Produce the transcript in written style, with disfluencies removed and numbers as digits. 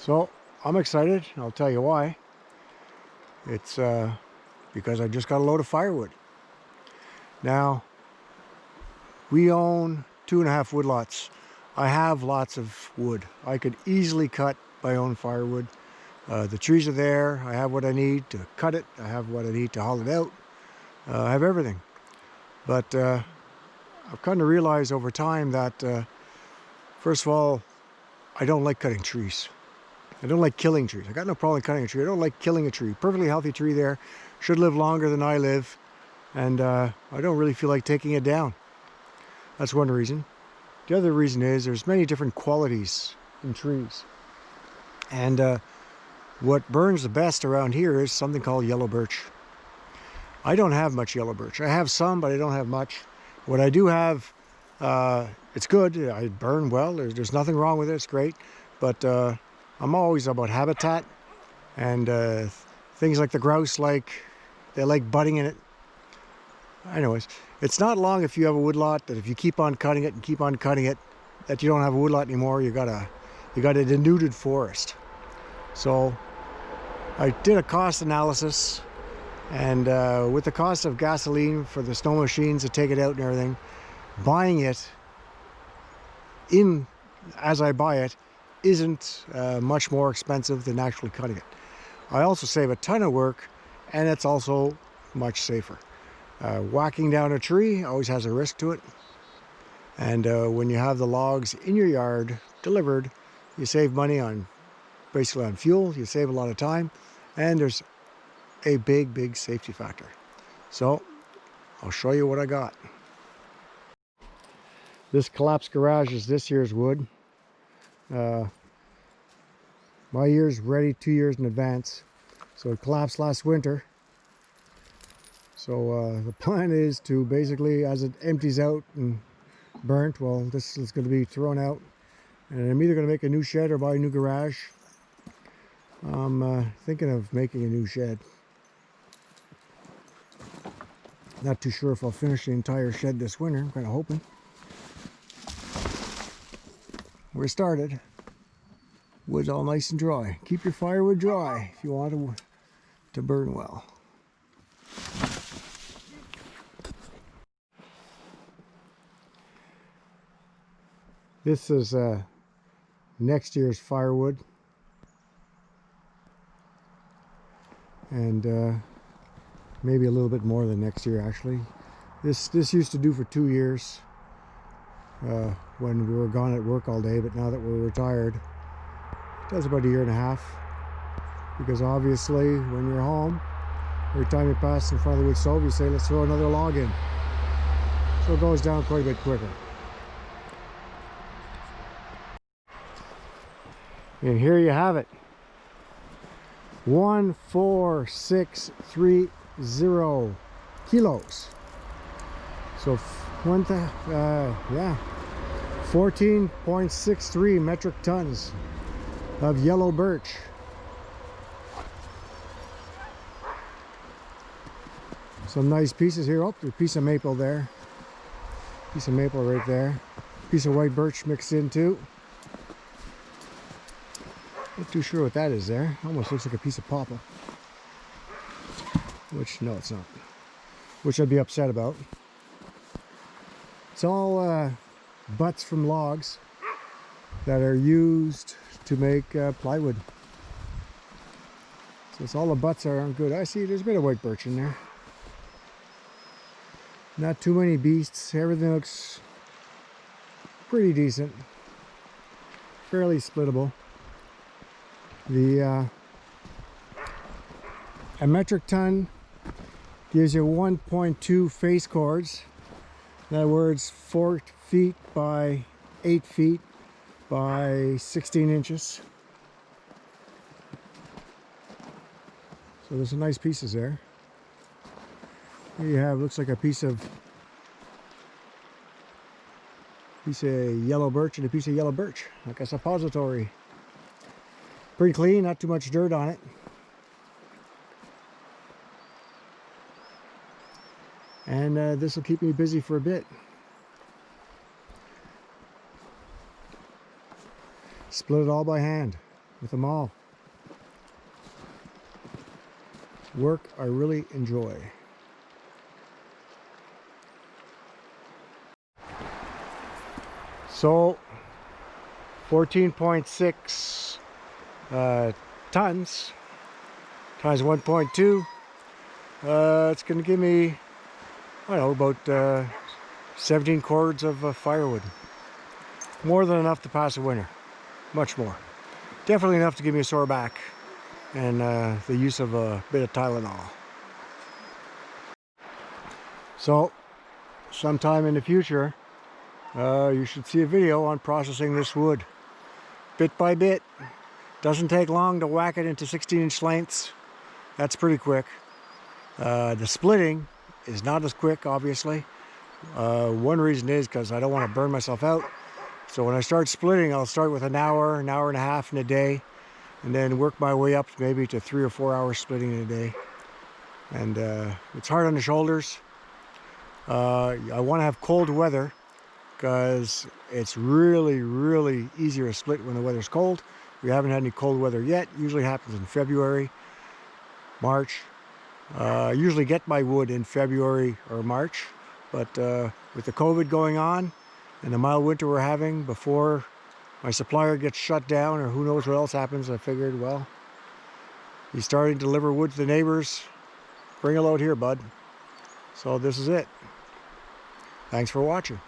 So I'm excited. I'll tell you why. It's because I just got a load of firewood. Now, we own 2.5 woodlots. I have lots of wood. I could easily cut my own firewood. The trees are there. I have what I need to cut it. I have what I need to haul it out. I have everything. But I've come to realize over time that, first of all, I don't like cutting trees. I don't like killing trees. I got no problem cutting a tree. I don't like killing a tree. Perfectly healthy tree there. Should live longer than I live. And I don't really feel like taking it down. That's one reason. The other reason is there's many different qualities in trees. And what burns the best around here is something called yellow birch. I don't have much yellow birch. I have some, but I don't have much. What I do have, it's good. I burn well. There's nothing wrong with it. It's great. But I'm always about habitat. And things like the grouse, they like budding in it. Anyways, it's not long if you have a woodlot that if you keep on cutting it and keep on cutting it, that you don't have a woodlot anymore. You got a denuded forest. So I did a cost analysis, and with the cost of gasoline for the snow machines to take it out and everything, buying it as I buy it isn't much more expensive than actually cutting it. I also save a ton of work, and it's also much safer. Whacking down a tree always has a risk to it, and when you have the logs in your yard delivered, you save money basically on fuel. You save a lot of time, and there's a big safety factor. So I'll show you what I got. This collapsed garage is this year's wood. My year's ready 2 years in advance, so it collapsed last winter. So the plan is to basically, as it empties out and burnt, well, this is going to be thrown out, and I'm either going to make a new shed or buy a new garage. I'm thinking of making a new shed. Not too sure if I'll finish the entire shed this winter. I'm kind of hoping. We're started. Wood's all nice and dry. Keep your firewood dry if you want to burn well. This is next year's firewood, and maybe a little bit more than next year actually. This used to do for 2 years when we were gone at work all day, but now that we're retired, it does about 1.5 years, because obviously when you're home, every time you pass in front of the wood stove, you say, let's throw another log in. So it goes down quite a bit quicker. And here you have it. 14630 kilos. So 14.63 metric tons of yellow birch. Some nice pieces here. Oh, there's a piece of maple there. Piece of maple right there. Piece of white birch mixed in too. Not too sure what that is there. Almost looks like a piece of poplar. Which, no, it's not. Which I'd be upset about. It's all butts from logs that are used to make plywood. So it's all the butts that aren't good. I see there's a bit of white birch in there. Not too many beasts. Everything looks pretty decent. Fairly splittable. A metric ton gives you 1.2 face cords. In other words, 4 feet by 8 feet by 16 inches. So there's some nice pieces there. Here you have, looks like a piece of yellow birch and a piece of yellow birch, like a suppository. Pretty clean, not too much dirt on it. And this will keep me busy for a bit. Split it all by hand. with them all. Work I really enjoy. So 14.6 tons times 1.2, it's going to give me, I don't know, about 17 cords of firewood. More than enough to pass a winter. Much more. Definitely enough to give me a sore back and the use of a bit of Tylenol. So sometime in the future, you should see a video on processing this wood bit by bit. Doesn't take long to whack it into 16-inch lengths. That's pretty quick. The splitting is not as quick, obviously. One reason is because I don't want to burn myself out. So when I start splitting, I'll start with an hour and a half in a day, and then work my way up maybe to 3 or 4 hours splitting in a day. And it's hard on the shoulders. I want to have cold weather because it's really, really easier to split when the weather's cold. We haven't had any cold weather yet. Usually happens in February, March. I usually get my wood in February or March, but with the COVID going on and the mild winter we're having before my supplier gets shut down or who knows what else happens, I figured, well, he's starting to deliver wood to the neighbors. Bring a load here, bud. So this is it. Thanks for watching.